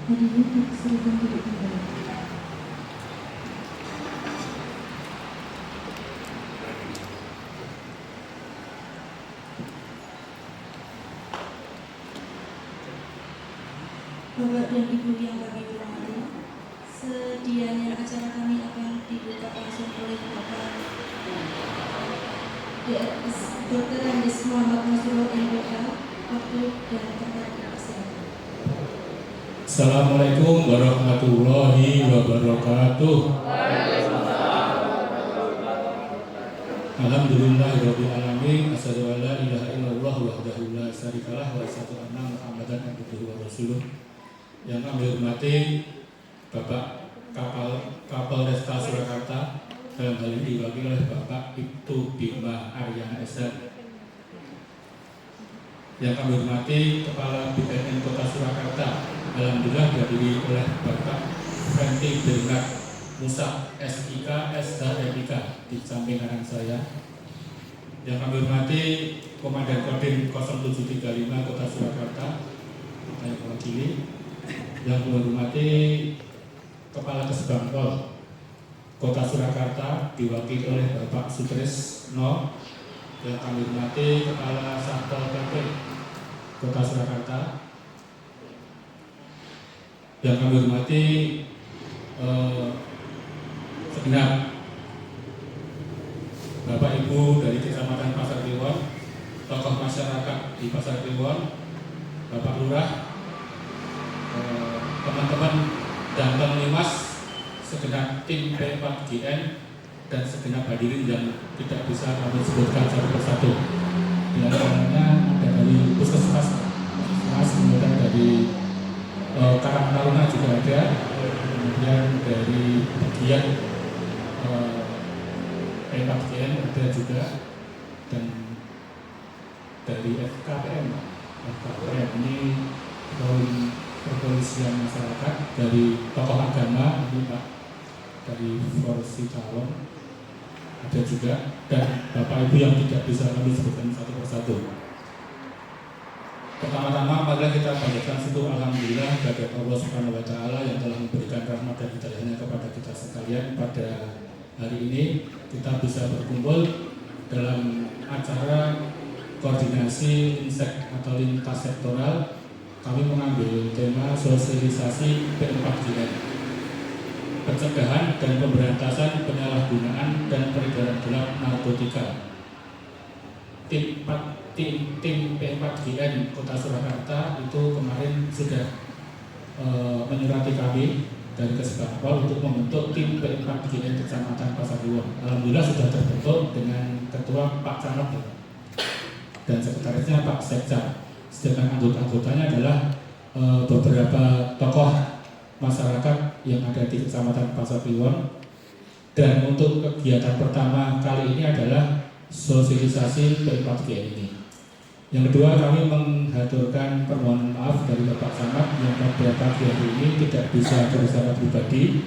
Hadirin silakan duduk kembali. Bapak dan Ibu yang kami hormati, sedianya acara kami akan dibuka langsung oleh Bapak DS Dr. Andes Muhammad Masrur MPL. Waktu dan tempat dipersilakan. Assalamualaikum warahmatullahi wabarakatuh. Alhamdulillahirabbil alamin. Asyhadu an la ilaha illallah wahdahu la syarikalah wa asyhadu anna Muhammadan abduhu wa rasuluh. Yang kami hormati Bapak Kapolresta Surakarta, dalam hal ini diwakili oleh Bapak Ibtu Bima Aryana SH. Yang kami hormati Kepala BNN Kota Surakarta, alhamdulillah dihadiri oleh Bapak Fenty Bernard Musa SIK SHMIK di samping kanan saya. Yang kami hormati Komandan Kodim 0735 Kota Surakarta, saya mewakili. Yang kami hormati Kepala Kesbangpol Kota Surakarta diwakili oleh Bapak Sutrisno. Yang kami hormati Kepala Satpol PP Kota Surakarta. Yang kami hormati segenap Bapak Ibu dari Kecamatan Pasar Kliwon, tokoh masyarakat di Pasar Kliwon, Bapak Lurah, teman-teman dan Limas, segenap tim P4GN, dan segenap hadirin yang tidak bisa kami sebutkan satu persatu. Di antaranya ada dari Puskesmas, kemudian dari Karang Taruna juga ada, kemudian dari bagian P4GN ada juga, dan dari FKPM ini forum perpolisian masyarakat, dari tokoh agama ini Pak dari Forsi Calon ada juga, dan Bapak Ibu yang tidak bisa kami sebutkan satu persatu. Pertama-tama marilah kita panjatkan syukur alhamdulillah kepada Allah Subhanahu wa taala yang telah memberikan rahmat dan hidayahnya kepada kita sekalian. Pada hari ini kita bisa berkumpul dalam acara koordinasi insek atau lintas sektoral. Kami mengambil tema sosialisasi P4GN, pencegahan dan pemberantasan penyalahgunaan dan peredaran gelap narkotika. Tim P4GN Kota Surakarta itu kemarin sudah menyurati kami dari Kesbangpol untuk membentuk tim P4GN Kecamatan Pasar Kliwon. Alhamdulillah sudah terbentuk dengan Ketua Pak Camat dan Sekretarisnya Pak Sekca. Sedangkan anggota-anggotanya adalah beberapa tokoh masyarakat yang ada di Kecamatan Pasar Kliwon. Dan untuk kegiatan pertama kali ini adalah sosialisasi P4GN ini. Yang kedua, kami menghaturkan permohonan maaf dari Bapak Camat yang pada pagi hari ini tidak bisa bersama pribadi,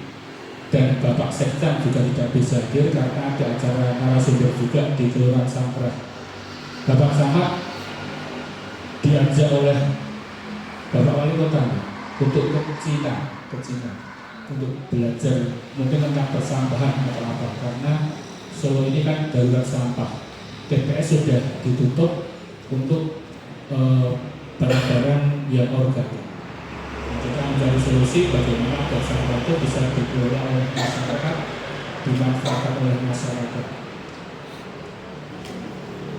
dan Bapak Sekcam juga tidak bisa hadir karena ada acara narasumber juga di Kelurahan Sangkrah. Bapak Camat diajak oleh Bapak Wali Kota untuk ke Cina untuk belajar mungkin tentang persampahan atau apa, karena Solo ini kan darurat sampah. TPS sudah ditutup untuk barang-barang yang organik. Kita mencari solusi bagaimana agar sampah itu bisa dikelola oleh masyarakat, dimanfaatkan oleh masyarakat.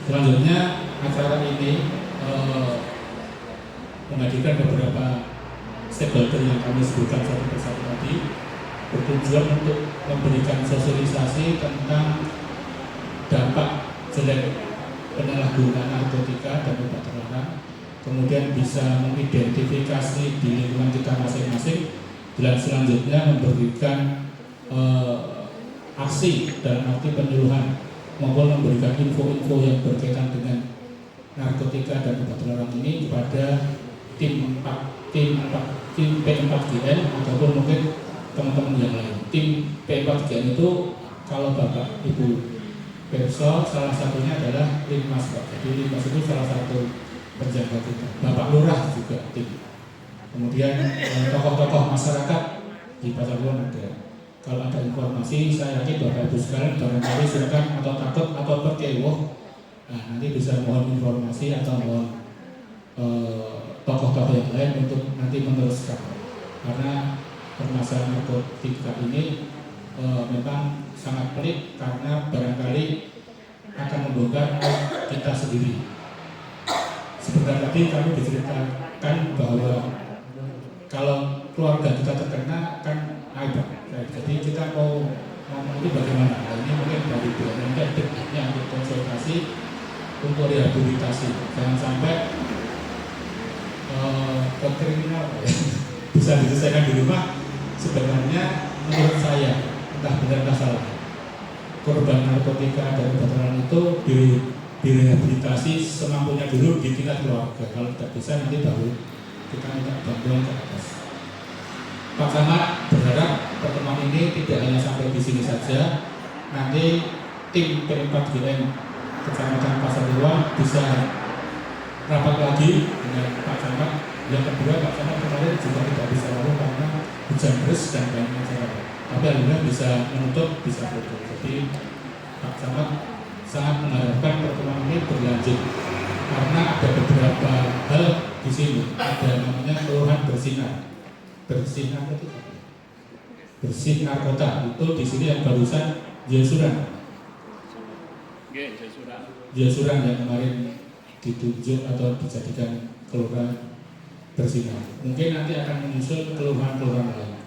Selanjutnya acara ini menghadirkan beberapa stakeholder yang kami sebutkan satu persatu tadi, bertujuan untuk memberikan sosialisasi tentang dampak jelek penyalahgunaan narkotika dan obat terlarang, kemudian bisa mengidentifikasi di lingkungan kita masing-masing, dan selanjutnya memberikan aksi dalam arti penyuluhan maupun memberikan info-info yang berkaitan dengan narkotika dan obat terlarang ini kepada tim P4GN ataupun mungkin teman-teman yang lain. Tim P4GN itu kalau Bapak Ibu Perso, salah satunya adalah Limas Pak. Jadi Limas itu salah satu penjaga kita. Bapak Lurah juga tim. Kemudian tokoh-tokoh masyarakat di Pasuruan ada. Kalau ada informasi, saya yakin Bapak Ibu sekalian barangkali silakan atau takut atau berkewoh, nah, nanti bisa mohon informasi atau mohon tokoh-tokoh yang lain untuk nanti meneruskan. Karena permasalahan narkotika ini memang sangat pelik karena barangkali akan membongkar kita sendiri. Sebentar tadi kami diceritakan bahwa kalau keluarga kita terkena kan aib. Jadi kita mau ngomong itu bagaimana? Nah, ini mungkin dari BNN tekniknya untuk konsultasi, untuk rehabilitasi. Jangan sampai ke kriminal ya. Bisa diselesaikan di rumah. Sebenarnya menurut saya entah benar entah salah, korban narkotika dan kebetulan itu direhabilitasi semampunya dulu di tingkat keluarga. Kalau tidak bisa nanti baru kita minta bantuan ke atas. Pak Camat berharap pertemuan ini tidak hanya sampai di sini saja. Nanti tim P4GN Kecamatan Pasuruan bisa rapat lagi dengan Pak Camat. Yang kedua, Pak Camat kemarin juga tidak bisa lalu karena hujan deras dan banyak masyarakat. Tapi alhamdulillah bisa menutup, bisa foto. Jadi Pak Camat sangat mengharapkan pertemuan ini berlanjut karena ada beberapa hal di sini. Ada namanya keluhan bersinar. Bersinar itu bersih narkota itu di sini yang barusan Jesuran yang kemarin ditunjuk atau dijadikan keluhan bersinar. Mungkin nanti akan menyusul keluhan-keluhan lain.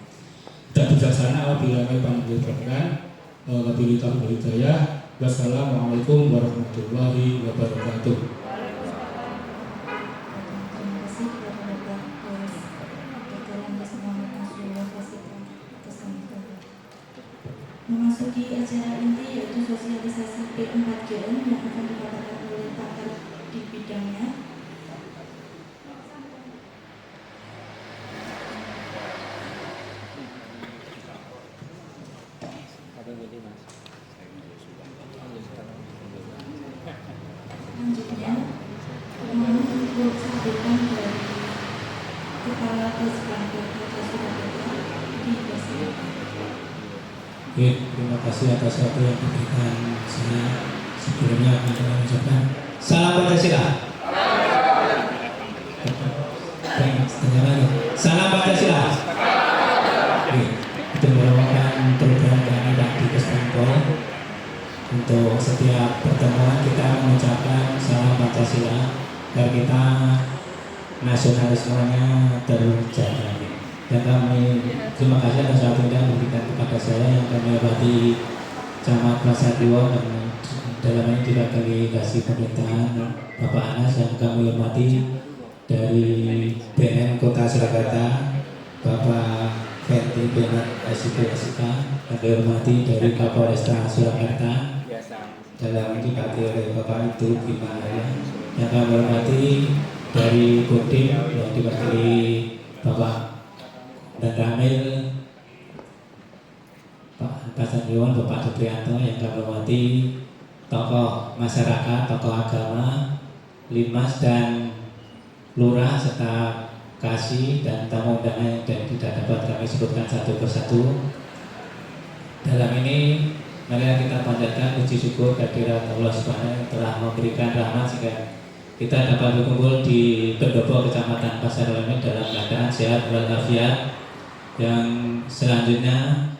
Dan bijaksana apabila kami panggil berkenan, wabillahi taufiq wal hidayah. Wassalamualaikum warahmatullahi wabarakatuh. Memasuki acara inti yaitu sosialisasi P4GN yang akan dilakukan oleh pakar di bidangnya. Selanjutnya, mohon untuk sambutan dari Kepala Kesbangga Kota Surakarta di Basir. Oke, terima kasih atas waktu yang diberikan saya. Sebelumnya akan saya ucapkan salam Pancasila. Setengah lagi. Salam Pancasila. Oke, itu merupakan program kami di Kesbangpol. Untuk setiap pertemuan kita mengucapkan salam Pancasila agar kita nasionalismenya terjaga. Dan kami terima kasih atas waktu yang diberikan kepada saya yang kami hormati Camat Prasetyo dan dalam ini juga delegasi pemerintahan Bapak Anas yang kami hormati dari BNN Kota Surakarta, Bapak Ferdi Benat SIPSK yang dihormati dari Kapolresta Surakarta, dalam ini dibagi oleh Bapak Itu Bima yang kami hormati dari Kodim yang diwakili Bapak dan Ramil, Pak Pasariwan, Bapak Supriyanto yang kami hormati, tokoh masyarakat, tokoh agama, Limas dan Lurah serta Kasih dan tamu undangan yang tidak dapat kami sebutkan satu persatu. Dalam ini marilah kita panjatkan puji syukur kehadirat Allah Subhanahu yang telah memberikan rahmat sehingga kita dapat berkumpul di pendopo Kecamatan Pasuruan dalam keadaan sehat walafiat. Yang selanjutnya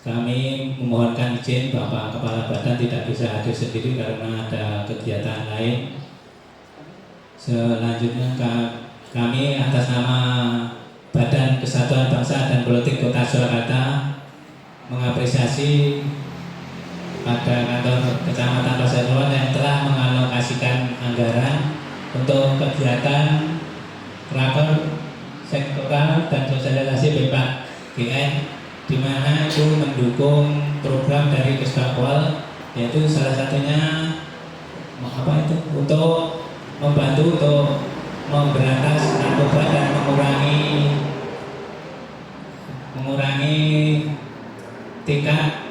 kami memohonkan izin Bapak Kepala Badan tidak bisa hadir sendiri karena ada kegiatan lain. Selanjutnya kami atas nama Badan Kesatuan Bangsa dan Politik Kota Surakarta mengapresiasi pada kantor Kecamatan Pasuruan yang telah mengalokasikan anggaran untuk kegiatan rakor sektoral dan sosialisasi P4GN, di mana itu mendukung program dari Kesbangpol, yaitu salah satunya untuk membantu untuk memberantas narkoba dan mengurangi tingkat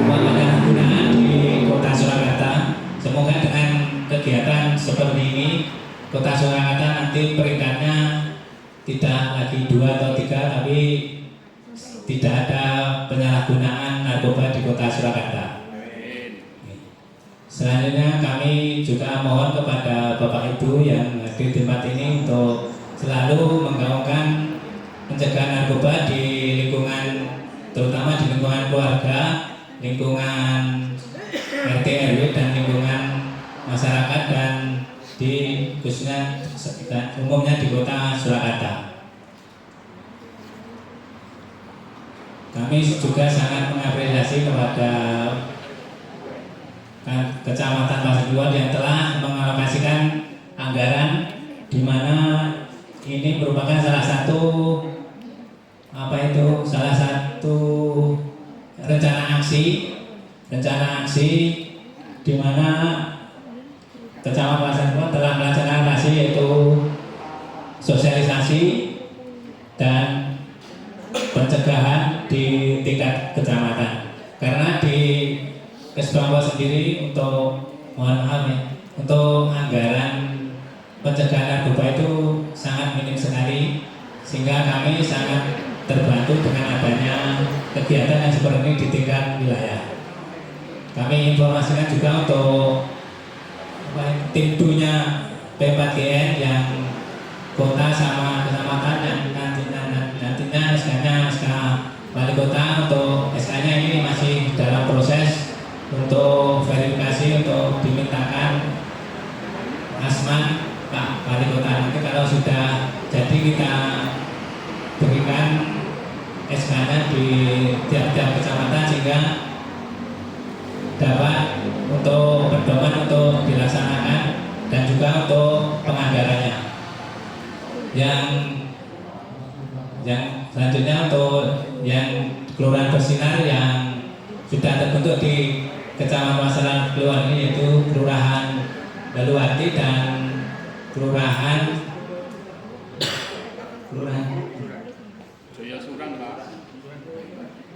penyalahgunaan di Kota Surakarta. Semoga dengan kegiatan seperti ini Kota Surakarta nanti peringkatnya tidak lagi 2 atau 3, tapi tidak ada penyalahgunaan narkoba di Kota Surakarta. Selanjutnya kami juga mohon kepada Bapak Ibu yang hadir di tempat ini untuk selalu menggaungkan pencegahan narkoba di lingkungan, terutama di lingkungan keluarga, lingkungan RT RW dan lingkungan masyarakat, dan di khususnya umumnya di Kota Surakarta. Kami juga sangat mengapresiasi kepada Kecamatan Pasuruan yang telah mengalokasikan anggaran, di mana ini merupakan salah satu rencana aksi di mana Kecamatan Pasuruan telah melaksanakan aksi yaitu sosialisasi dan pencegahan di tingkat kecamatan. Karena di Kesbangwa sendiri untuk anggaran pencegahan narkoba itu sangat minim sekali, sehingga kami sangat terbantu dengan adanya kegiatan yang seperti ini di tingkat wilayah. Kami informasikan juga untuk tim dunya P4GN yang kota sama kecamatan, dan nantinya SK-nya SK Wali Kota. Untuk SK-nya ini masih dalam proses untuk verifikasi, untuk dimintakan asman Pak Wali Kota. Nanti kalau sudah jadi kita berikan SK-nya di tiap-tiap kecamatan, sehingga dapat untuk pedoman untuk dilaksanakan dan juga untuk penganggarannya. Yang selanjutnya untuk yang Kelurahan Bersinar yang sudah terbentuk di Kecamatan Masalah Keluar ini, yaitu Kelurahan Baluwati dan Kelurahan Jayasuran, Pak.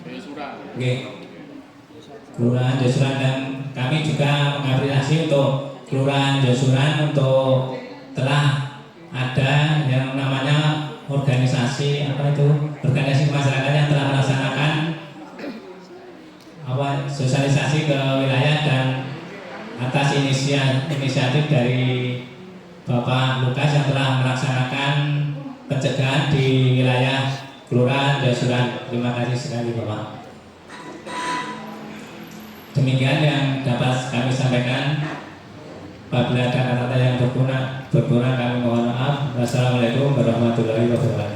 Jayasuran. Oke. Kelurahan Jayasuran, dan kami juga mengapresiasi untuk Kelurahan Jayasuran untuk telah ada yang namanya organisasi masyarakat yang telah melaksanakan sosialisasi ke wilayah, dan atas inisiatif dari Bapak Lukas yang telah melaksanakan pencegahan di wilayah Kelurahan Jayasuran. Terima kasih sekali Bapak. Demikian yang dapat kami sampaikan. Apabila ada kata-kata yang berkurang kami mohon maaf. Wassalamualaikum warahmatullahi wabarakatuh.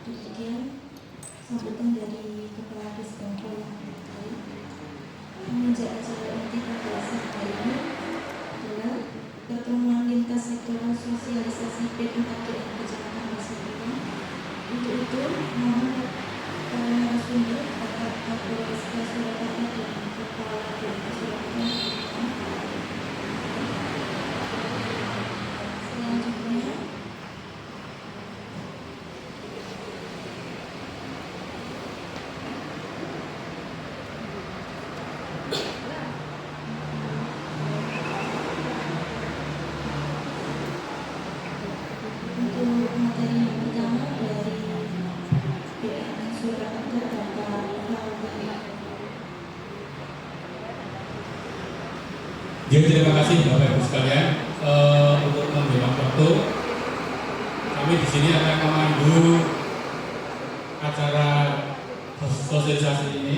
Demikian sambutan dari Kepala Disbangko yang terkait. Meninjau acara inti pada hari ini adalah pertemuan lintas sektoral sosialisasi P4GN Kecamatan Pasuruan. Untuk itu mohon para narasumber Bapak Kapolres Surakarta dan Kepala BNN Surakarta. Selanjutnya untuk materi pertama dari BNN Surakarta, Bapak Kapolres. Jadi terima kasih Bapak Ibu sekalian untuk memberikan waktu. Kami di sini akan memandu acara sosialisasi ini.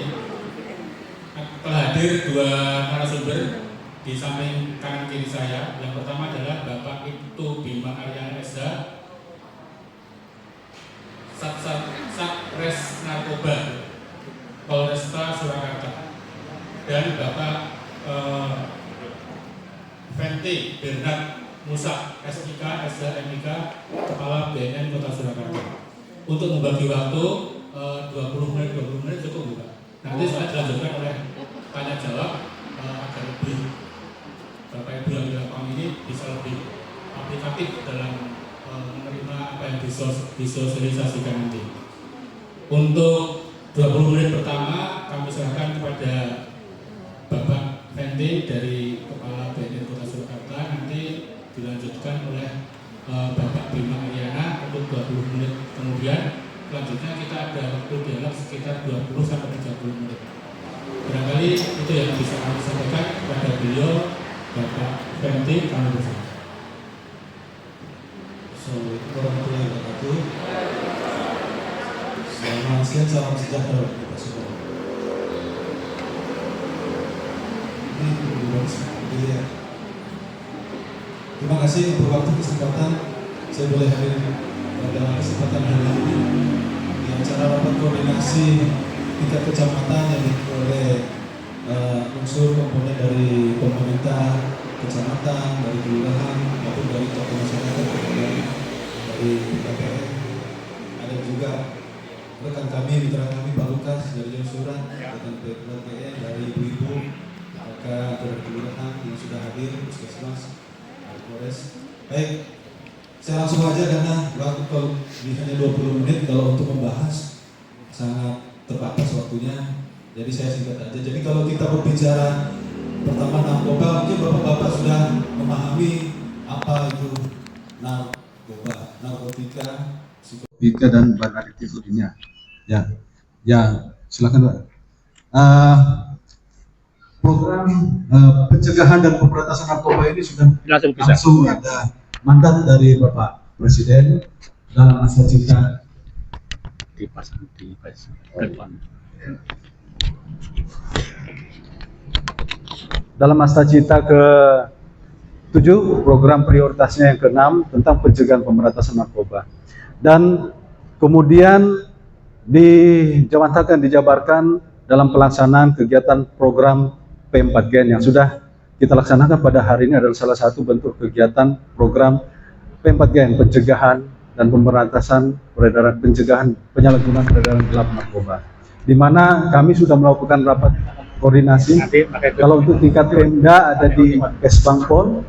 Telah hadir 2 narasumber di samping kanan kiri saya. Yang pertama adalah Bapak Ibtu Bima Aryana SH, Satres Narkoba Polresta Surakarta, dan Bapak Fenty Bernard Musa SIK SHMIK Kepala BNN Kota Surakarta. Untuk membagi waktu 20 menit cukup bukan? Nanti soalnya dilanjutkan oleh tanya jawab agar lebih Bapak Ibu yang di lapangan ini bisa lebih aplikatif dalam menerima apa yang disosialisasikan nanti. Untuk 20 menit pertama kami serahkan kepada Bapak Fenty dari Kepala BNN Kota Surakarta. sekitar 20 sampai 30 menit. Barangkali itu yang bisa kami sampaikan kepada beliau, Bapak Penti kami bersama. Assalamualaikum warahmatullahi wabarakatuh. Selamat siang, salam sejahtera bagi kita semua. Terima kasih untuk waktu kesempatan saya boleh hadir pada kesempatan hari ini di acara rapat koordinasi tingkat kecamatan yang diikuti oleh unsur komponen dari pemerintah kecamatan, dari kelurahan maupun dari tokoh masyarakat, dari KPR. Ada juga rekan kami, mitra kami Pak Lukas dari Josuran, rekan PPN dari ibu-ibu, kakak dari kelurahan yang sudah hadir, puskesmas, Polres. Baik, saya langsung aja karena waktu kalau hanya 20 menit kalau untuk membahas sangat terbatas waktunya. Jadi saya singkat aja. Jadi kalau kita berbicara pertama narkoba, mungkin bapak-bapak sudah memahami apa itu narkoba, narkotika, psikotropika dan bahan adiktif lainnya. Ya, silakan Pak. Program pencegahan dan pemberantasan narkoba ini sudah langsung ada mandat dari Bapak Presiden dalam nawacita dalam nawacita ke-7, program prioritasnya yang ke-6 tentang pencegahan pemberantasan narkoba, dan kemudian dijabarkan dalam pelaksanaan kegiatan program P4Gen yang sudah kita laksanakan pada hari ini adalah salah satu bentuk kegiatan program P4Gen, pencegahan dan pemberantasan pencegahan penyalahgunaan peredaran gelap narkoba, di mana kami sudah melakukan rapat koordinasi. Kalau untuk tingkat Pemda ada di Kesbangpol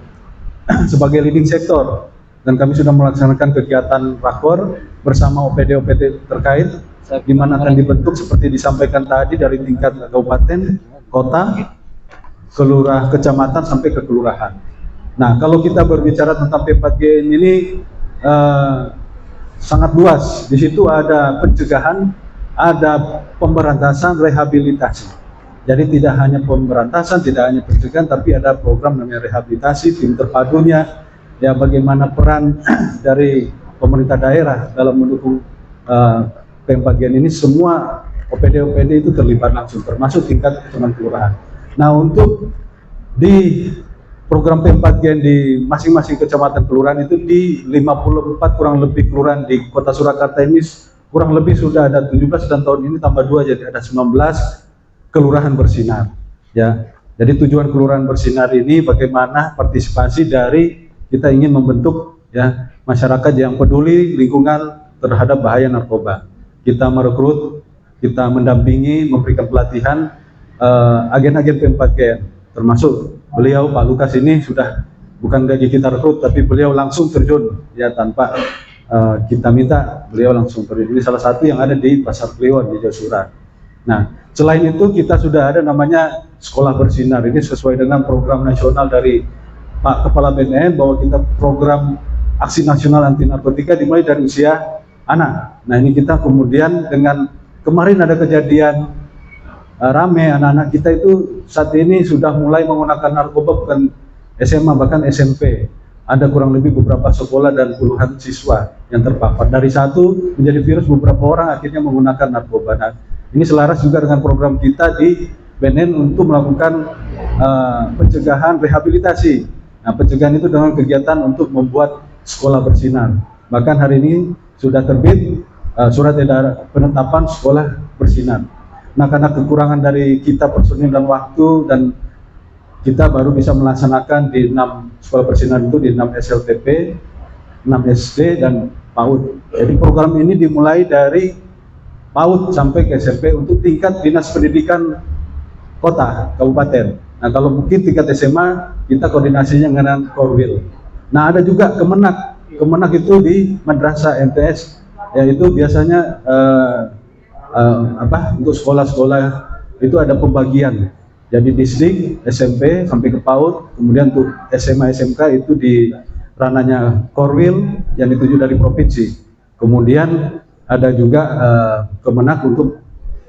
sebagai leading sektor, dan kami sudah melaksanakan kegiatan rakor bersama OPD-OPD terkait, di mana akan dibentuk seperti disampaikan tadi dari tingkat kabupaten, kota, kecamatan sampai ke kelurahan. Nah, kalau kita berbicara tentang P4G ini sangat luas. Di situ ada pencegahan, ada pemberantasan, rehabilitasi. Jadi tidak hanya pemberantasan, tidak hanya pencegahan, tapi ada program namanya rehabilitasi, tim terpadunya, ya bagaimana peran dari pemerintah daerah dalam mendukung P4G ini. Semua OPD-OPD itu terlibat langsung, termasuk tingkat kecamatan kelurahan. Nah, untuk di program P4G di masing-masing kecamatan kelurahan itu di 54 kurang lebih kelurahan di Kota Surakarta ini kurang lebih sudah ada 17, dan tahun ini tambah 2 jadi ada 19 kelurahan bersinar. Ya, jadi tujuan kelurahan bersinar ini bagaimana partisipasi dari kita ingin membentuk ya masyarakat yang peduli lingkungan terhadap bahaya narkoba. Kita merekrut, kita mendampingi, memberikan pelatihan agen-agen P4G, termasuk beliau Pak Lukas ini sudah bukan lagi kita rekrut, tapi beliau langsung terjun ya tanpa kita minta, beliau langsung terjun. Ini salah satu yang ada di Pasar Kliwon di Josuran. Nah, selain itu kita sudah ada namanya Sekolah Bersinar. Ini sesuai dengan program nasional dari Pak Kepala BNN bahwa kita program aksi nasional anti narkotika dimulai dari usia anak. Nah, ini kita kemudian dengan kemarin ada kejadian rame anak-anak kita itu saat ini sudah mulai menggunakan narkoba, bukan SMA bahkan SMP. Ada kurang lebih beberapa sekolah dan puluhan siswa yang terpapar. Dari satu menjadi virus, beberapa orang akhirnya menggunakan narkoba. Nah, ini selaras juga dengan program kita di BNN untuk melakukan pencegahan rehabilitasi. Nah, pencegahan itu dengan kegiatan untuk membuat sekolah bersinar. Bahkan hari ini sudah terbit surat edaran penetapan sekolah bersinar. Nah, karena kekurangan dari kita personil dan waktu, dan kita baru bisa melaksanakan di 6 sekolah bersinar itu, di 6 SLTP, 6 SD dan PAUD. Jadi program ini dimulai dari PAUD sampai ke SMP untuk tingkat dinas pendidikan kota, kabupaten. Nah, kalau mungkin tingkat SMA kita koordinasinya dengan Korwil. Nah, ada juga Kemenak itu di Madrasah MTS, yaitu biasanya untuk sekolah-sekolah itu ada pembagian. Jadi distrik, SMP sampai ke PAUD, kemudian untuk SMA SMK itu di ranahnya Korwil yang dituju dari provinsi. Kemudian ada juga Kemenak untuk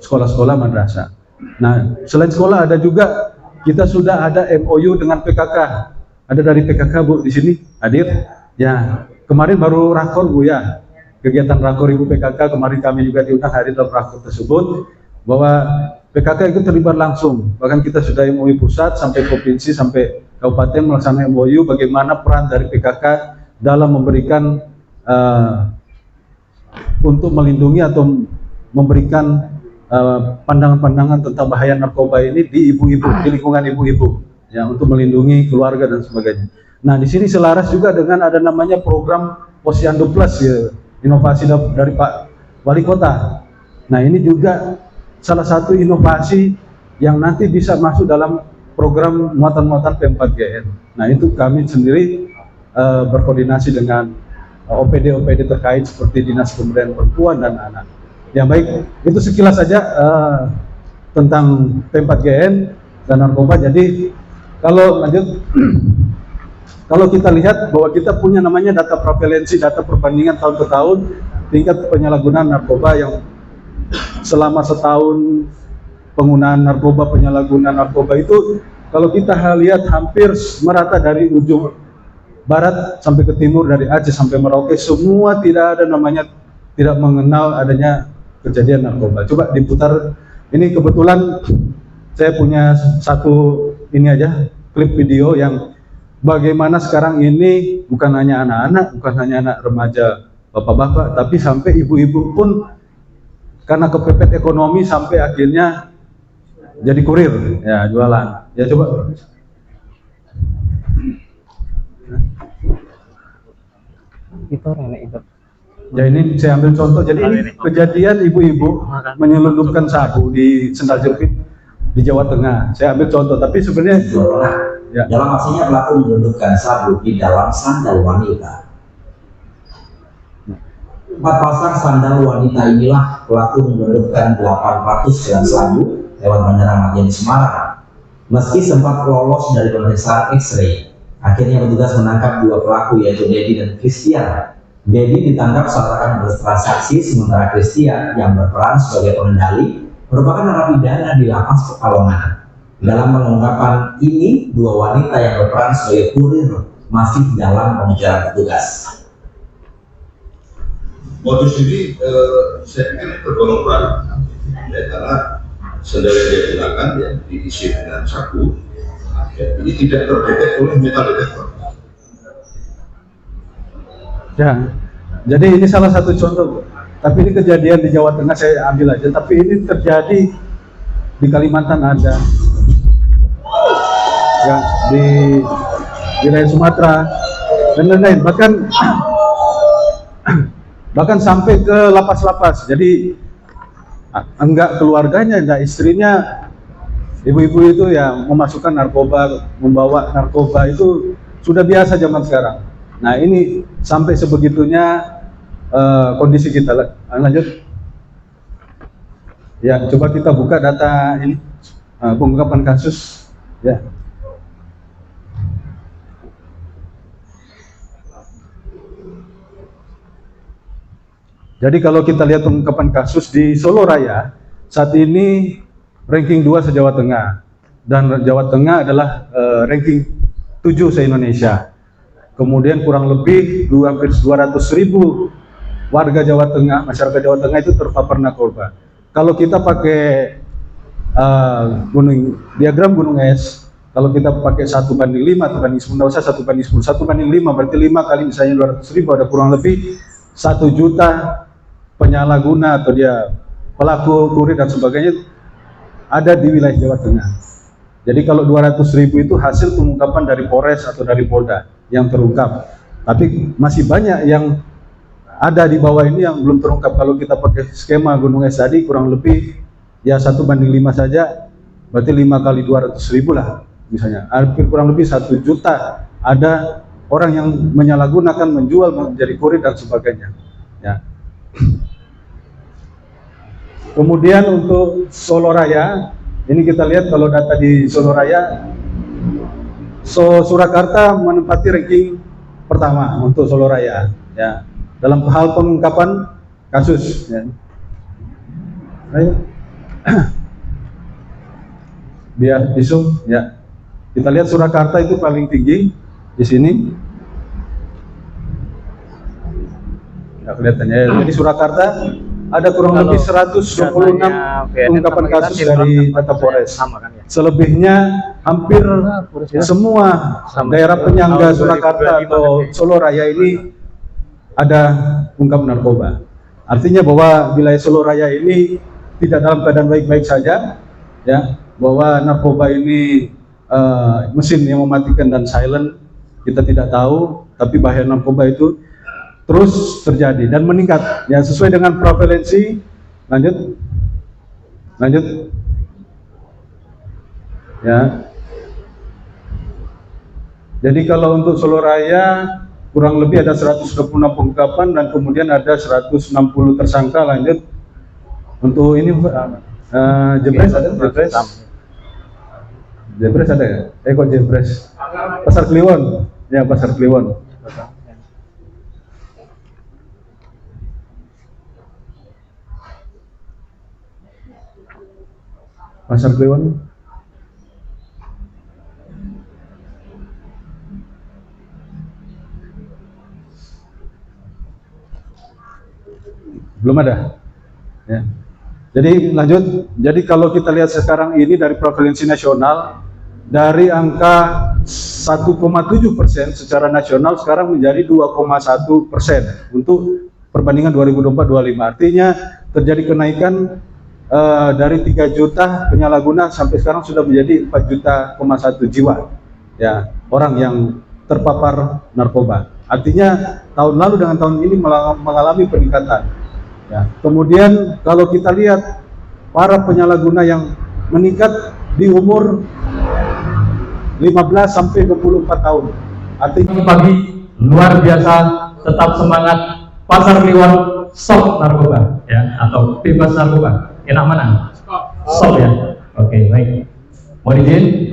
sekolah-sekolah madrasah. Nah, selain sekolah ada juga kita sudah ada MOU dengan PKK. Ada dari PKK Bu di sini hadir. Ya, kemarin baru rakor Bu ya. Kegiatan rakor Ibu PKK kemarin kami juga diundang hadir dalam rakor tersebut bahwa PKK itu terlibat langsung. Bahkan kita sudah MOU pusat sampai provinsi sampai kabupaten melaksanakan MOU bagaimana peran dari PKK dalam memberikan untuk melindungi atau memberikan pandangan-pandangan tentang bahaya narkoba ini di ibu-ibu, di lingkungan ibu-ibu, ya, untuk melindungi keluarga dan sebagainya. Nah, di sini selaras juga dengan ada namanya program Posyandu Plus, ya, inovasi dari Pak Wali Kota. Nah, ini juga salah satu inovasi yang nanti bisa masuk dalam program muatan-muatan P4GN. Nah, itu kami sendiri berkoordinasi dengan OPD-OPD terkait seperti Dinas Pemberdayaan Perempuan dan Anak. Ya baik, itu sekilas saja tentang P4GN dan narkoba. Jadi kalau lanjut, kalau kita lihat bahwa kita punya namanya data prevalensi, data perbandingan tahun ke tahun tingkat penyalahgunaan narkoba yang selama setahun penggunaan narkoba, penyalahgunaan narkoba itu kalau kita lihat hampir merata dari ujung barat sampai ke timur, dari Aceh sampai Merauke, semua tidak ada namanya, tidak mengenal adanya kejadian narkoba. Coba diputar, ini kebetulan saya punya satu ini aja klip video yang bagaimana sekarang ini bukan hanya anak-anak, bukan hanya anak remaja, bapak-bapak, tapi sampai ibu-ibu pun karena kepepet ekonomi sampai akhirnya jadi kurir, ya, jualan. Ya coba. Itu nenek itu. Ya ini saya ambil contoh. Jadi ini kejadian ibu-ibu menyelundupkan sabu di sendal jepit di Jawa Tengah. Saya ambil contoh, tapi sebenarnya ya. Dalam aksinya pelaku menyelundupkan sabu di dalam sandal wanita. 4 pasang sandal wanita inilah pelaku menyelundupkan 800 gram sabu lewat Bandara Ahmad Yani Semarang. Meski sempat lolos dari pemeriksaan X-ray, akhirnya petugas menangkap 2 pelaku yaitu Dedi dan Christian. Dedi ditangkap saat akan bertransaksi, sementara Christian yang berperan sebagai pengendali merupakan narapidana di lapas Pekalongan. Dalam pengungkapan ini, 2 wanita yang berperan sebagai kurir masih dalam pengejaran petugas. Modus ini saya pikir tergolong berat, ya, karena sendal yang dia gunakan ya diisi dengan sabu. Ya, ini tidak terdetek oleh metal detektor. Ya, jadi ini salah satu contoh. Tapi ini kejadian di Jawa Tengah saya ambil aja. Tapi ini terjadi di Kalimantan ada, ya, di wilayah Sumatera dan lain-lain. Bahkan sampai ke lapas-lapas. Jadi enggak keluarganya, enggak istrinya, ibu-ibu itu ya memasukkan narkoba, membawa narkoba itu sudah biasa zaman sekarang. Nah ini sampai sebegitunya kondisi kita. Lanjut. Ya coba kita buka data ini pengungkapan kasus. Ya. Jadi kalau kita lihat pengungkapan kasus di Solo Raya, saat ini ranking 2 se-Jawa Tengah. Dan Jawa Tengah adalah ranking 7 se-Indonesia. Kemudian kurang lebih hampir 200.000 warga Jawa Tengah, masyarakat Jawa Tengah itu terpapar narkoba. Kalau kita pakai diagram gunung es, kalau kita pakai 1:5 atau banding 10, nggak usah 1:10, 1:5 berarti 5 kali misalnya 200.000, ada kurang lebih 1 juta penyalahguna atau dia pelaku kurir dan sebagainya ada di wilayah Jawa Tengah. Jadi kalau 200.000 itu hasil pengungkapan dari Polres atau dari Polda yang terungkap. Tapi masih banyak yang ada di bawah ini yang belum terungkap. Kalau kita pakai skema gunung es tadi kurang lebih ya 1:5 saja, berarti 5 kali 200.000 lah misalnya. Hampir kurang lebih 1 juta ada orang yang menyalahgunakan, menjual, menjadi kurir dan sebagainya. Ya. Kemudian untuk Solo Raya, ini kita lihat kalau data di Solo Raya, Surakarta menempati ranking pertama untuk Solo Raya, ya, dalam hal pengungkapan kasus. Ya. Biar di zoom ya. Kita lihat Surakarta itu paling tinggi di sini. Nggak kelihatan ya. Jadi Surakarta ada kurang lebih 126 pengungkapan kasus dari data Polres. Selebihnya hampir semua daerah penyangga Surakarta atau Solo Raya ini ada ungkap narkoba. Artinya bahwa wilayah Solo Raya ini tidak dalam keadaan baik-baik saja, ya, bahwa narkoba ini mesin yang mematikan dan silent kita tidak tahu, tapi bahaya narkoba itu terus terjadi dan meningkat, ya, sesuai dengan prevalensi. Lanjut, ya. Jadi kalau untuk Solo Raya kurang lebih ada 126 pengungkapan dan kemudian ada 160 tersangka. Lanjut, untuk ini Jebres ada? Jebres ada ya? Kok Jebres? Pasar Kliwon, ya, Pasar Kliwon. Pasar Kliwon. Belum ada. Ya. Jadi lanjut. Jadi kalau kita lihat sekarang ini dari prevalensi nasional, dari angka 1,7% secara nasional sekarang menjadi 2,1% untuk perbandingan 2024-25. Artinya terjadi kenaikan dari 3 juta penyalahguna sampai sekarang sudah menjadi 4,1 juta jiwa, ya, orang yang terpapar narkoba. Artinya tahun lalu dengan tahun ini mengalami peningkatan. Ya. Kemudian kalau kita lihat para penyalahguna yang meningkat di umur 15 sampai 24 tahun. Artinya pagi luar biasa, tetap semangat. Pasar Kliwon stop narkoba, ya, atau bebas narkoba. Enak mana? Stop ya. Oke, baik. Mau izin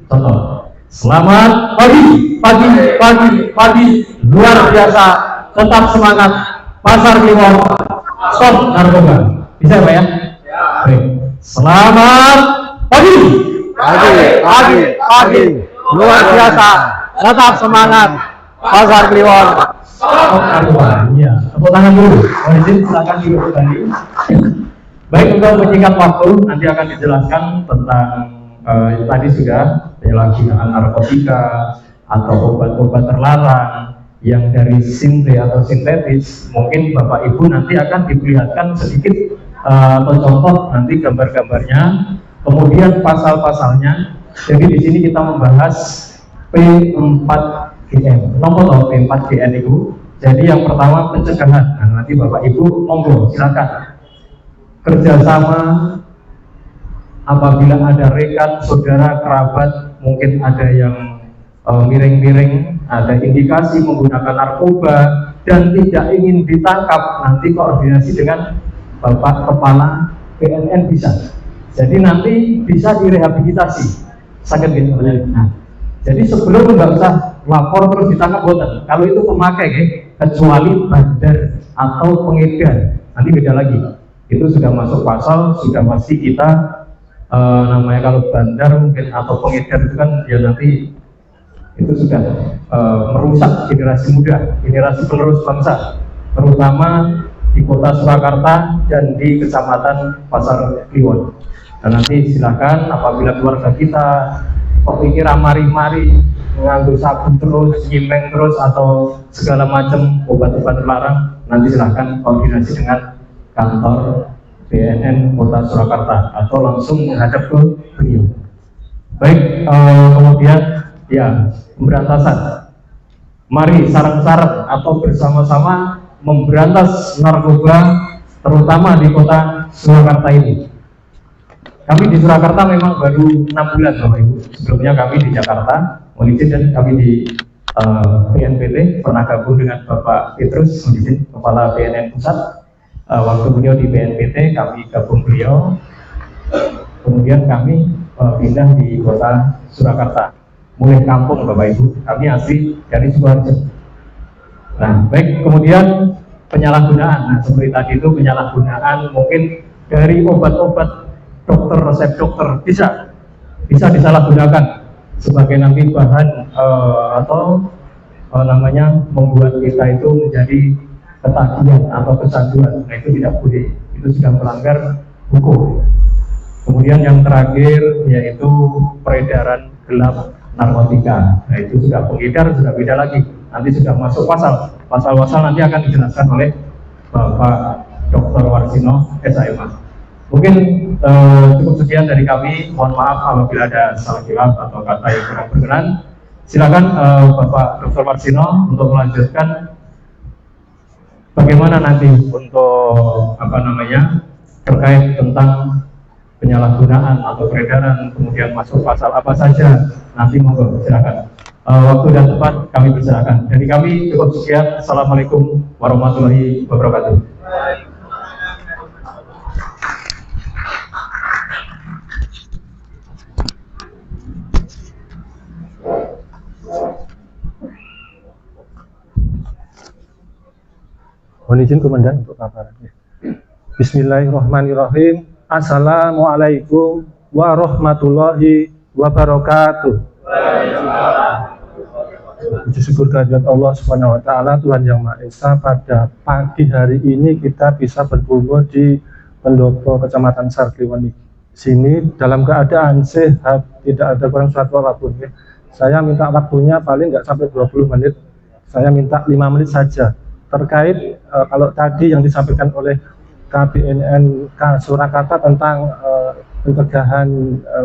contoh. Selamat pagi luar biasa, tetap semangat. Pasar Kliwon stop narkoba. Bisa Pak ya? Baik. Selamat pagi luar biasa, tetap semangat. Pasar Kliwon stop narkoba. Iya, tepuk tangan dulu. Mohon izin, silakan duduk kembali. Baik, untuk menyingkat waktu, nanti akan dijelaskan tentang tadi sudah penyalahgunaan narkotika atau obat-obat terlarang yang dari atau sintetis. Mungkin Bapak Ibu nanti akan diperlihatkan sedikit atau contoh nanti gambar-gambarnya, kemudian pasal-pasalnya. Jadi di sini kita membahas P4GN. Nomor tahu P4GN itu. Jadi yang pertama pencegahan. Nah, nanti Bapak Ibu monggo silakan kerjasama apabila ada rekan, saudara, kerabat, mungkin ada yang miring-miring, ada indikasi menggunakan narkoba dan tidak ingin ditangkap, nanti koordinasi dengan Bapak Kepala BNN bisa. Jadi nanti bisa direhabilitasi. Sakit gitu. Nah, jadi sebelum nggak usah lapor terus ditangkap boten. Kalau itu pemakai, kecuali bandar atau pengedar, nanti beda lagi. Itu sudah masuk pasal, sudah pasti kita namanya kalau bandar mungkin atau pengedar itu kan ya nanti itu sudah merusak generasi muda, generasi penerus bangsa, terutama di kota Surakarta dan di kecamatan Pasar Kliwon. Dan nanti silakan apabila keluarga kita kepikiran mari-mari mengambil sabun terus, nyimeng terus atau segala macam obat-obat terlarang, nanti silakan koordinasi dengan kantor BNN Kota Surakarta atau langsung menghadap ke beliau. Baik, kemudian ya pemberantasan. Mari sarang-sarang atau bersama-sama memberantas narkoba, terutama di Kota Surakarta ini. Kami di Surakarta memang baru 6 bulan Bapak Ibu. Sebelumnya kami di Jakarta, dan kami di BNPT pernah gabung dengan Bapak Petrus, Kepala BNN Pusat. Waktu beliau di BNPT kami gabung beliau, kemudian kami pindah di Kota Surakarta, mulai kampung Bapak Ibu. Kami asli dari Sukoharjo. Nah, baik, kemudian penyalahgunaan. Nah, seperti tadi itu penyalahgunaan mungkin dari obat-obat dokter, resep dokter bisa disalahgunakan sebagai nanti bahan atau namanya membuat kita itu menjadi ketagihan atau kecanduan. Nah, itu tidak boleh, itu sudah melanggar hukum. Kemudian yang terakhir yaitu peredaran gelap narkotika. Nah, itu sudah pengedar, sudah beda lagi. Nanti sudah masuk pasal nanti akan dijelaskan oleh Bapak Dr. Warsino SIMA. Mungkin cukup sekian dari kami. Mohon maaf apabila ada salah kilaf atau kata yang kurang berkenan. Silakan Bapak Dr. Warsino untuk melanjutkan bagaimana nanti untuk terkait tentang penyalahgunaan atau peredaran, kemudian masuk pasal apa saja, nanti monggo silakan. Waktu dan tempat kami persilakan. Jadi kami cukup sekian. Assalamualaikum warahmatullahi wabarakatuh. Mohon izin Komandan untuk paparannya. Bismillahirrahmanirrahim. Assalamualaikum warahmatullahi wabarakatuh. Puji syukur kehadirat Allah Subhanahu wa taala, Tuhan Yang Maha Esa. Pada pagi hari ini kita bisa berkumpul di Pendopo Kecamatan Sarkliwani sini dalam keadaan sehat, tidak ada kurang suatu apapun. Saya minta waktunya paling nggak sampai 20 menit. Saya minta 5 menit saja. Terkait kalau tadi yang disampaikan oleh KBNNK Surakarta tentang pencegahan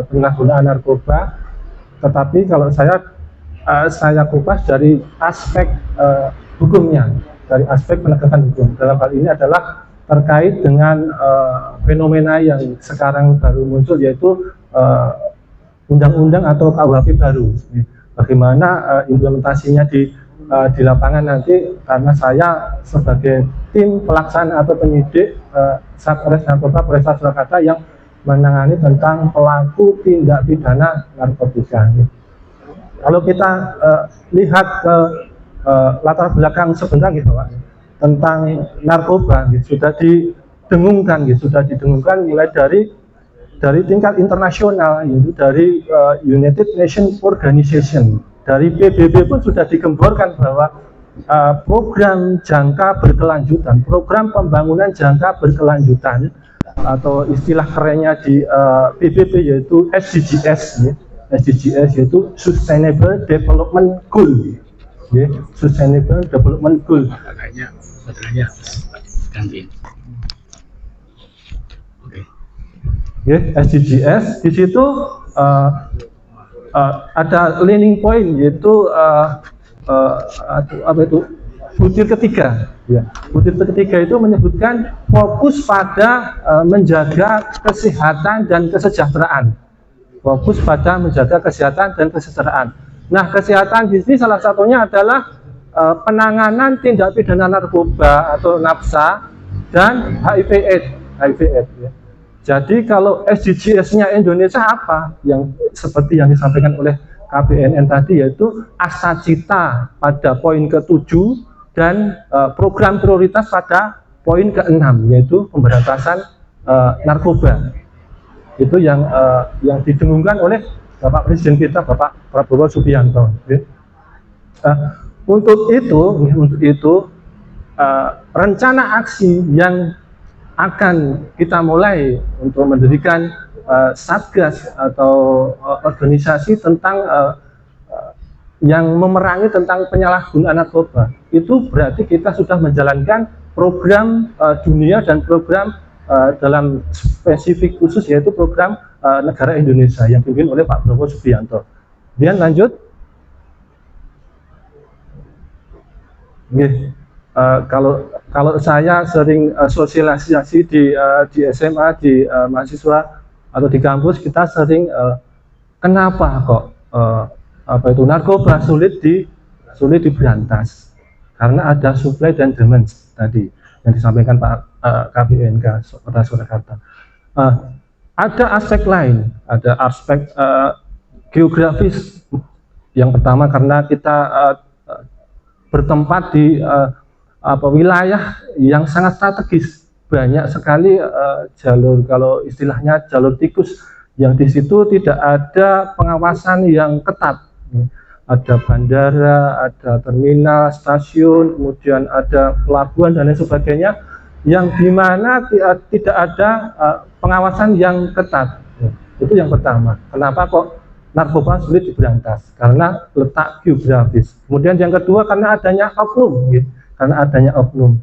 penyalahgunaan narkoba, tetapi kalau saya kupas dari aspek hukumnya, dari aspek penegakan hukum. Dalam hal ini adalah terkait dengan fenomena yang sekarang baru muncul, yaitu undang-undang atau KUHP baru. Bagaimana implementasinya di lapangan nanti, karena saya sebagai tim pelaksana atau penyidik Satres Narkoba Polresta Surakarta yang menangani tentang pelaku tindak pidana narkotika. Kalau kita lihat ke latar belakang sebentar gitu Pak, tentang narkoba sudah didengungkan mulai dari tingkat internasional, yaitu dari United Nations Organization, dari PBB pun sudah digemborkan bahwa program jangka berkelanjutan, program pembangunan jangka berkelanjutan, atau istilah kerennya di PBB yaitu SDGs, yaitu Sustainable Development Goal, Sustainable Development Goal. Baterainya ganti. SDGs di situ ada learning point, yaitu butir ketiga. Butir ketiga itu menyebutkan fokus pada menjaga kesehatan dan kesejahteraan. Fokus pada menjaga kesehatan dan kesejahteraan. Nah, kesehatan di sini salah satunya adalah penanganan tindak pidana narkoba atau nafsa dan HIV/AIDS. Jadi kalau SDGs-nya Indonesia apa? Yang seperti yang disampaikan oleh KBNN tadi, yaitu Asacita pada poin ke-7 dan program prioritas pada poin ke-6, yaitu pemberantasan narkoba. Itu yang didengungkan oleh Bapak Presiden kita, Bapak Prabowo Subianto. Untuk itu rencana aksi yang akan kita mulai untuk mendirikan satgas atau organisasi tentang yang memerangi tentang penyalahgunaan narkoba, itu berarti kita sudah menjalankan program dunia dan program dalam spesifik khusus, yaitu program negara Indonesia yang dipimpin oleh Pak Prabowo Subianto. Kemudian lanjut. Kalau saya sering sosialisasi di SMA, di mahasiswa atau di kampus, kita sering kenapa kok narkoba sulit diberantas, karena ada supply dan demand tadi yang disampaikan Pak KBNK Kota Surakarta. Ada aspek lain, ada aspek geografis. Yang pertama karena kita bertempat di wilayah yang sangat strategis, banyak sekali jalur, kalau istilahnya jalur tikus, yang di situ tidak ada pengawasan yang ketat. Ada bandara, ada terminal, stasiun, kemudian ada pelabuhan dan lain sebagainya, yang dimana tidak ada pengawasan yang ketat. Itu yang pertama. Kenapa kok narkoba sulit diberantas? Karena letak geografis. Kemudian yang kedua, karena adanya oknum, karena adanya oknum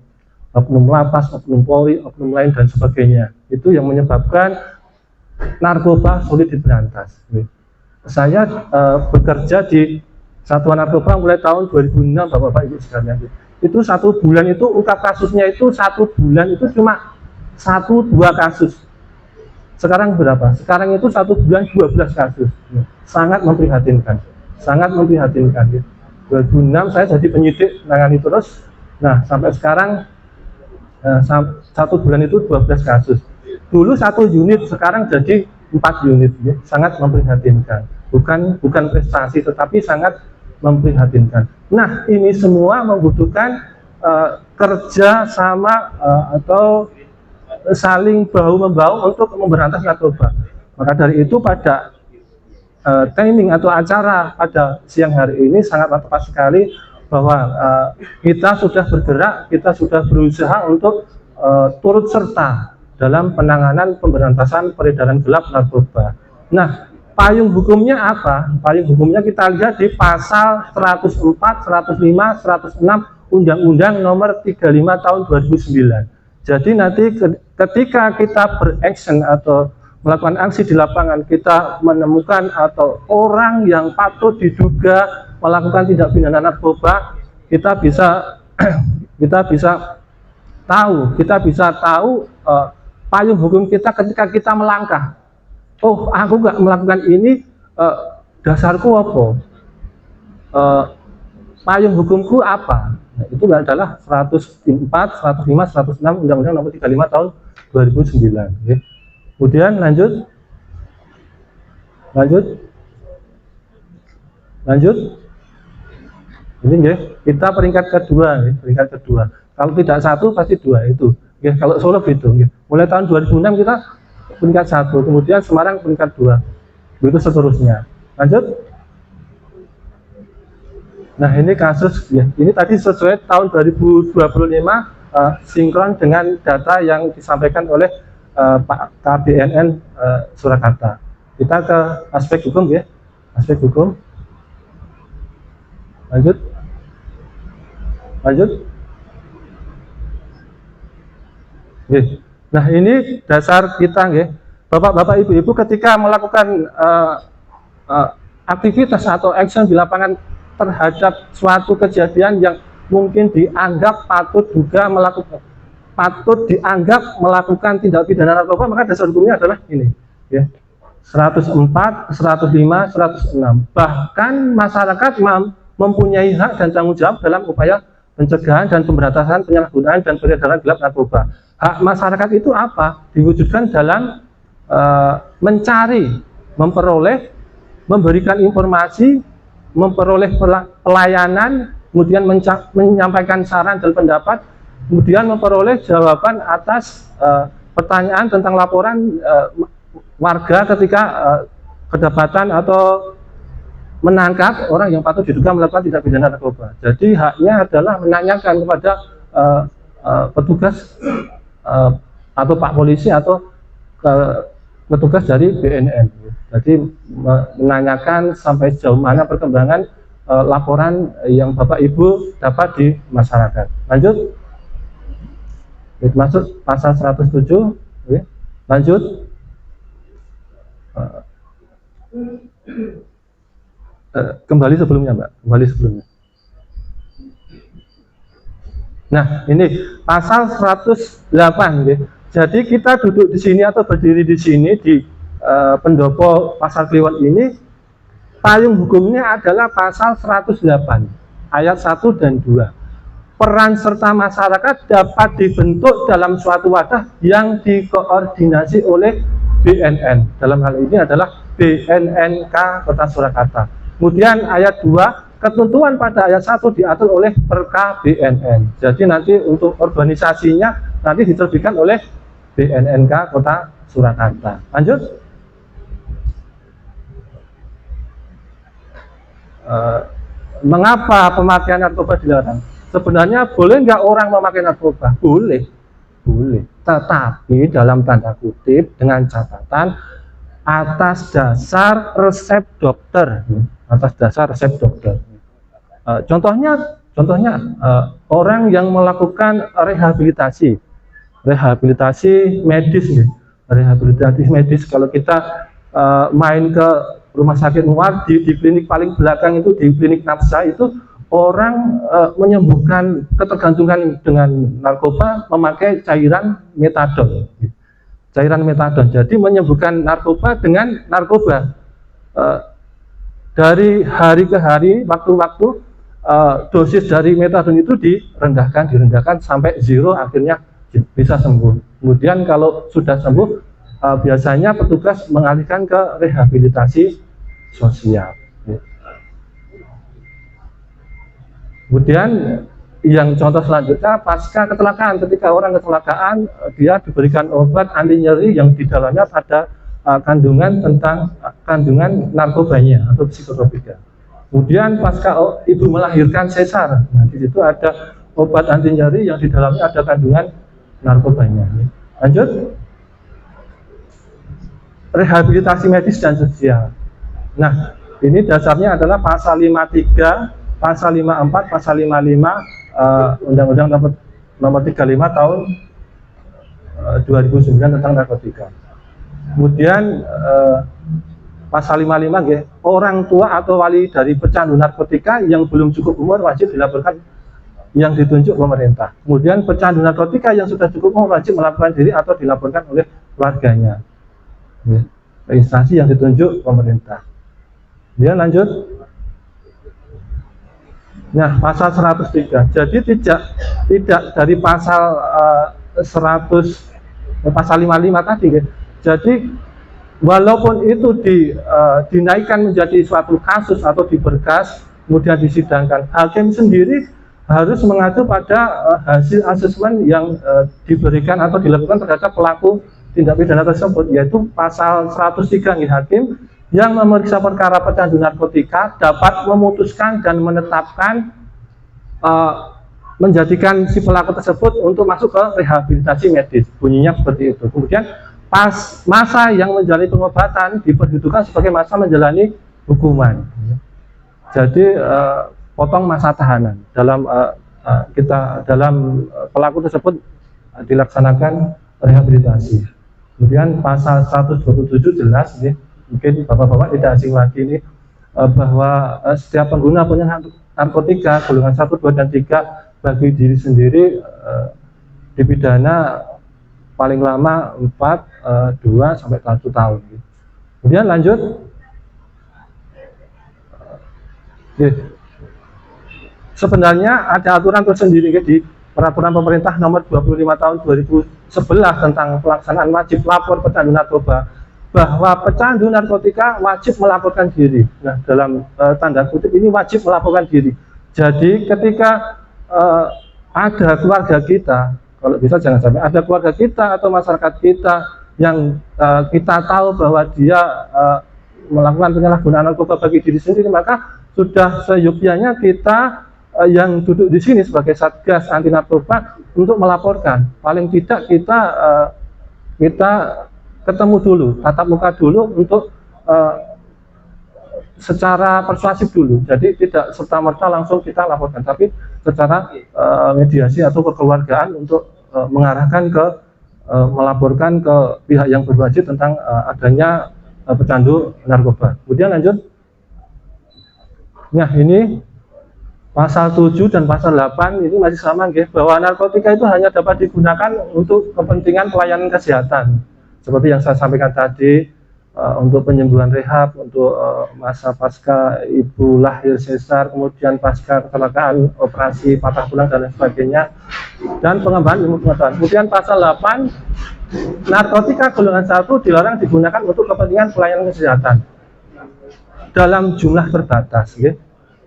lapas, oknum Polri, oknum lain dan sebagainya. Itu yang menyebabkan narkoba sulit diberantas. Saya bekerja di Satuan Narkoba mulai tahun 2006, Bapak-Bapak Ibu sekalian. Itu 1 bulan itu ungkap kasusnya itu 1 bulan itu cuma 1-2 kasus. Sekarang berapa? Sekarang itu 1 bulan 12 kasus. Sangat memprihatinkan. Sangat memprihatinkan. 2006 saya jadi penyidik menangani terus. Nah, sampai sekarang 1 bulan itu 12 kasus. Dulu 1 unit, sekarang jadi 4 unit. Sangat memprihatinkan. Bukan prestasi, tetapi sangat memprihatinkan. Nah, ini semua membutuhkan kerja sama atau saling bahu-membahu untuk memberantas narkoba. Maka dari itu pada timing atau acara pada siang hari ini sangat tepat sekali bahwa kita sudah bergerak, kita sudah berusaha untuk turut serta dalam penanganan pemberantasan peredaran gelap narkoba. Nah, payung hukumnya apa? Payung hukumnya kita lihat di pasal 104, 105, 106 Undang-Undang Nomor 35 Tahun 2009. Jadi nanti ketika kita beraction atau melakukan aksi di lapangan, kita menemukan atau orang yang patut diduga melakukan tindak pidana narkoba, kita bisa tahu payung hukum kita ketika kita melangkah. Oh, aku nggak melakukan ini, dasarku apa? Payung hukumku apa? Nah, itu adalah 104, 105, 106 Undang-Undang Nomor 35 Tahun 2009. Ya. Kemudian lanjut. Ini ya, kita peringkat kedua, ya, peringkat kedua. Kalau tidak 1 pasti 2 itu. Ya, kalau Solo gitu. Ya. Mulai tahun 2006 kita peringkat 1, kemudian Semarang peringkat 2, begitu seterusnya. Lanjut. Nah, ini kasus ya, ini tadi sesuai tahun 2025 sinkron dengan data yang disampaikan oleh Pak KBNN Surakarta. Kita ke aspek hukum ya, aspek hukum. Lanjut. Nah, ini dasar kita ya, Bapak-bapak, Ibu-ibu, ketika melakukan aktivitas atau action di lapangan terhadap suatu kejadian yang mungkin dianggap patut dianggap melakukan tindak pidana narkoba, maka dasar hukumnya adalah ini ya, 104, 105, 106. Bahkan masyarakat mempunyai hak dan tanggung jawab dalam upaya pencegahan dan pemberantasan penyalahgunaan dan peredaran gelap narkoba. Hak masyarakat itu apa? Diwujudkan dalam mencari, memperoleh, memberikan informasi, memperoleh pelayanan, kemudian menyampaikan saran dan pendapat, kemudian memperoleh jawaban atas pertanyaan tentang laporan warga ketika kedapatan atau menangkap orang yang patut diduga melakukan tindak pidana narkoba. Jadi haknya adalah menanyakan kepada petugas atau Pak Polisi atau petugas dari BNN. Jadi menanyakan sampai sejauh mana perkembangan laporan yang Bapak Ibu dapat di masyarakat. Lanjut. Masuk pasal 107. Ya. Lanjut. Kembali sebelumnya, Mbak. Kembali sebelumnya. Nah, ini pasal 108. Ya. Jadi kita duduk di sini atau berdiri di sini di pendopo pasal Kliwon ini, payung hukumnya adalah pasal 108 ayat 1 dan 2. Peran serta masyarakat dapat dibentuk dalam suatu wadah yang dikoordinasi oleh BNN. Dalam hal ini adalah BNNK Kota Surakarta. Kemudian ayat 2, ketentuan pada ayat 1 diatur oleh Perka BNN. Jadi nanti untuk organisasinya nanti diterbitkan oleh BNNK Kota Surakarta. Lanjut. Mengapa pemakaian narkoba dilarang? Sebenarnya boleh nggak orang memakai narkoba? Boleh, boleh. Tetapi dalam tanda kutip dengan catatan atas dasar resep dokter, atas dasar resep dokter. Contohnya orang yang melakukan rehabilitasi medis, rehabilitasi medis. Kalau kita main ke rumah sakit Muwardi, di klinik paling belakang itu, di klinik Nafsa itu, orang menyembuhkan ketergantungan dengan narkoba memakai cairan metadon. Cairan metadon. Jadi menyembuhkan narkoba dengan narkoba. Dari hari ke hari, waktu-waktu, dosis dari metadon itu direndahkan sampai zero, akhirnya bisa sembuh. Kemudian kalau sudah sembuh, biasanya petugas mengalihkan ke rehabilitasi sosial. Kemudian yang contoh selanjutnya pasca kecelakaan, ketika orang kecelakaan dia diberikan obat anti nyeri yang di dalamnya ada kandungan narkobanya atau psikotropika. Kemudian pasca ibu melahirkan sesar, nah di situ ada obat anti nyeri yang di dalamnya ada kandungan narkobanya. Lanjut. Rehabilitasi medis dan sosial. Nah, ini dasarnya adalah pasal 53, pasal 54, pasal 55 Undang-Undang nomor 35 tahun 2009 tentang narkotika. Kemudian pasal 55 ya, orang tua atau wali dari pecandu narkotika yang belum cukup umur wajib dilaporkan yang ditunjuk pemerintah. Kemudian pecandu narkotika yang sudah cukup umur wajib melaporkan diri atau dilaporkan oleh keluarganya. Ya, instansi yang ditunjuk pemerintah. Dia lanjut. Nah, pasal 103. Jadi tidak dari pasal 55 tadi ya. Jadi walaupun itu dinaikkan menjadi suatu kasus atau diberkas kemudian disidangkan, hakim sendiri harus mengacu pada hasil asesmen yang diberikan atau dilakukan terhadap pelaku tindak pidana tersebut, yaitu pasal 103 hakim yang memeriksa perkara pecandu narkotika dapat memutuskan dan menetapkan menjadikan si pelaku tersebut untuk masuk ke rehabilitasi medis, bunyinya seperti itu. Kemudian pas masa yang menjalani pengobatan diperhitungkan sebagai masa menjalani hukuman. Jadi potong masa tahanan dalam pelaku tersebut dilaksanakan rehabilitasi. Kemudian pasal 127 jelas nih, mungkin bapak-bapak tidak asing lagi ini, bahwa setiap pengguna punya narkotika golongan 1, 2, dan 3 bagi diri sendiri dipidana paling lama 4, 2 sampai 1 tahun. Kemudian lanjut. Sebenarnya ada aturan tersendiri di Peraturan Pemerintah Nomor 25 Tahun 2011 tentang pelaksanaan wajib lapor pecandu narkoba, bahwa pecandu narkotika wajib melaporkan diri. Nah, dalam tanda kutip ini wajib melaporkan diri. Jadi ketika ada keluarga kita, kalau bisa jangan sampai ada keluarga kita atau masyarakat kita yang kita tahu bahwa dia melakukan penyalahgunaan narkoba bagi diri sendiri, maka sudah seyogyanya kita yang duduk di sini sebagai Satgas anti narkoba untuk melaporkan. Paling tidak kita ketemu dulu, tatap muka dulu untuk secara persuasif dulu. Jadi tidak serta-merta langsung kita laporkan, tapi secara mediasi atau kekeluargaan untuk mengarahkan ke melaporkan ke pihak yang berwajib tentang adanya pecandu narkoba. Kemudian lanjut. Nah, ini pasal 7 dan pasal 8 ini masih sama, bahwa narkotika itu hanya dapat digunakan untuk kepentingan pelayanan kesehatan. Seperti yang saya sampaikan tadi, untuk penyembuhan rehab, untuk masa pasca ibu lahir sesar, kemudian pasca kecelakaan, operasi patah tulang dan lain sebagainya, dan pengembangan ilmu pengetahuan. Kemudian pasal 8, narkotika golongan 1 dilarang digunakan untuk kepentingan pelayanan kesehatan dalam jumlah terbatas.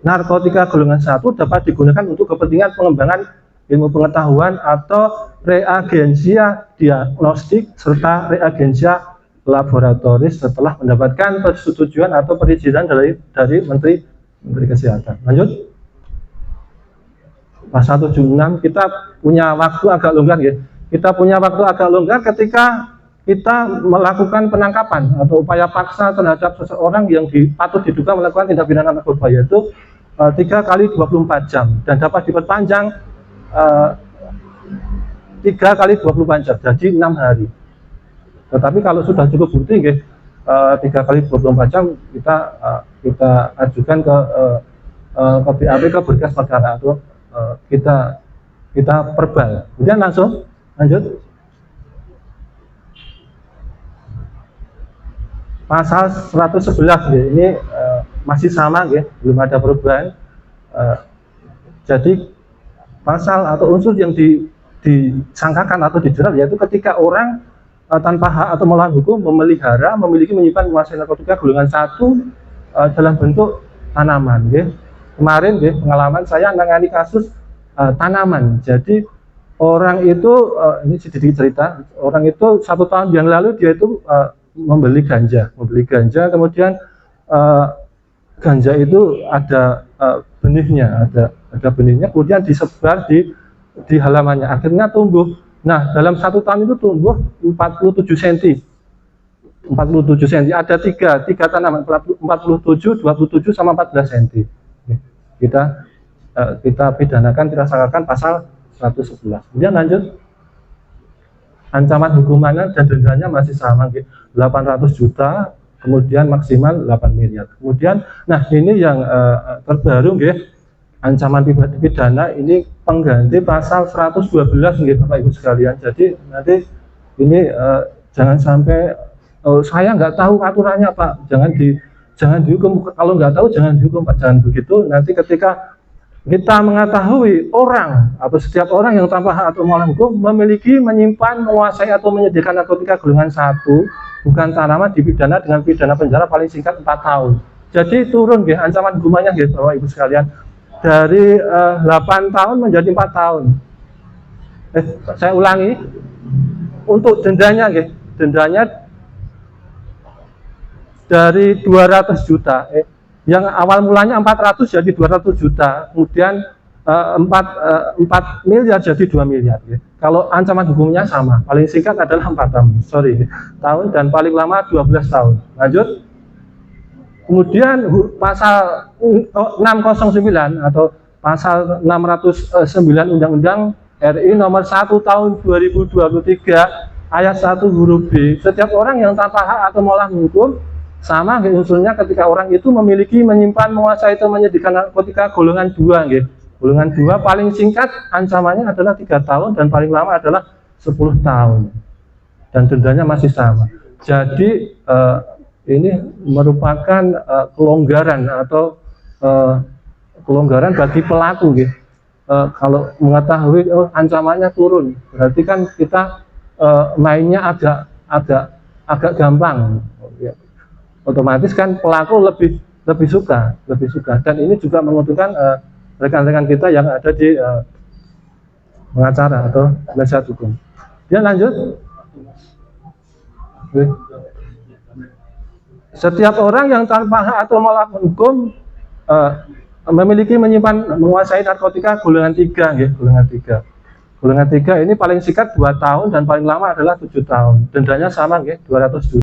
Narkotika golongan 1 dapat digunakan untuk kepentingan pengembangan ilmu pengetahuan atau reagensia diagnostik serta reagensia laboratoris setelah mendapatkan persetujuan atau perizinan dari Menteri Kesehatan. Lanjut. Pasal 76 kita punya waktu agak longgar ya. Kita punya waktu agak longgar ketika kita melakukan penangkapan atau upaya paksa terhadap seseorang yang patut diduga melakukan tindak pidana narkoba, yaitu 3 kali 24 jam dan dapat diperpanjang 3 kali 24 jam jadi 6 hari. Tetapi kalau sudah cukup bukti 3 kali 24 jam kita ajukan ke BAP, ke berkas perkara atau kita perbal. Kemudian langsung lanjut. Pasal 111 ini masih sama belum ada perubahan. Jadi pasal atau unsur yang disangkakan atau dijerat yaitu ketika orang tanpa hak atau melawan hukum memelihara, memiliki, menyimpan, menguasai narkotika golongan 1 dalam bentuk tanaman. Kemarin pengalaman saya menangani kasus tanaman. Jadi orang itu ini sedikit cerita, orang itu 1 tahun yang lalu dia itu membeli ganja, kemudian ganja itu ada benihnya, ada benihnya, kemudian disebar di halamannya, akhirnya tumbuh. Nah, dalam 1 tahun itu tumbuh 47 cm. 47 cm. Ada tiga tanaman, 47, 27 sama 14 cm. Kita pidanakan, kita sangkakan pasal 111. Kemudian lanjut. Ancaman hukumannya dan dendanya masih sama, 800 juta, kemudian maksimal 8 miliar. Kemudian, nah ini yang terbaru, ancaman pidana ini pengganti pasal 112 Bapak Ibu sekalian. Jadi nanti ini jangan sampai saya nggak tahu aturannya Pak, jangan dihukum. Kalau nggak tahu jangan dihukum Pak, jangan begitu. Nanti ketika kita mengetahui orang atau setiap orang yang tanpa hak atau melawan hukum memiliki, menyimpan, menguasai atau menyediakan narkotika golongan 1 bukan tanaman, dipidana dengan pidana penjara paling singkat 4 tahun. Jadi turun ancaman hukumannya Bapak Ibu sekalian, dari 8 tahun menjadi 4 tahun. Saya ulangi, untuk dendanya dari 200 juta, yang awal mulanya 400 jadi 200 juta, kemudian 4 miliar jadi 2 miliar. Kalau ancaman hukumnya sama, paling singkat adalah 4 tahun, dan paling lama 12 tahun. Lanjut. Kemudian pasal 609 atau pasal 609 Undang-Undang RI nomor 1 tahun 2023 ayat 1 huruf B, setiap orang yang tanpa hak atau melawan hukum sama unsurnya ketika orang itu memiliki, menyimpan, menguasai atau menyediakan narkotika golongan 2 golongan 2 paling singkat ancamannya adalah 3 tahun dan paling lama adalah 10 tahun dan dendanya masih sama. Jadi ini merupakan kelonggaran atau kelonggaran bagi pelaku kalau mengetahui ancamannya turun, berarti kan kita mainnya agak gampang. Otomatis kan pelaku lebih suka, dan ini juga menguntungkan rekan-rekan kita yang ada di pengacara atau penasihat hukum. Dia lanjut. Setiap orang yang tanpa hak atau melawan hukum memiliki, menyimpan, menguasai narkotika golongan 3 golongan 3 ini paling singkat 2 tahun dan paling lama adalah 7 tahun. Dendanya sama 200 juta.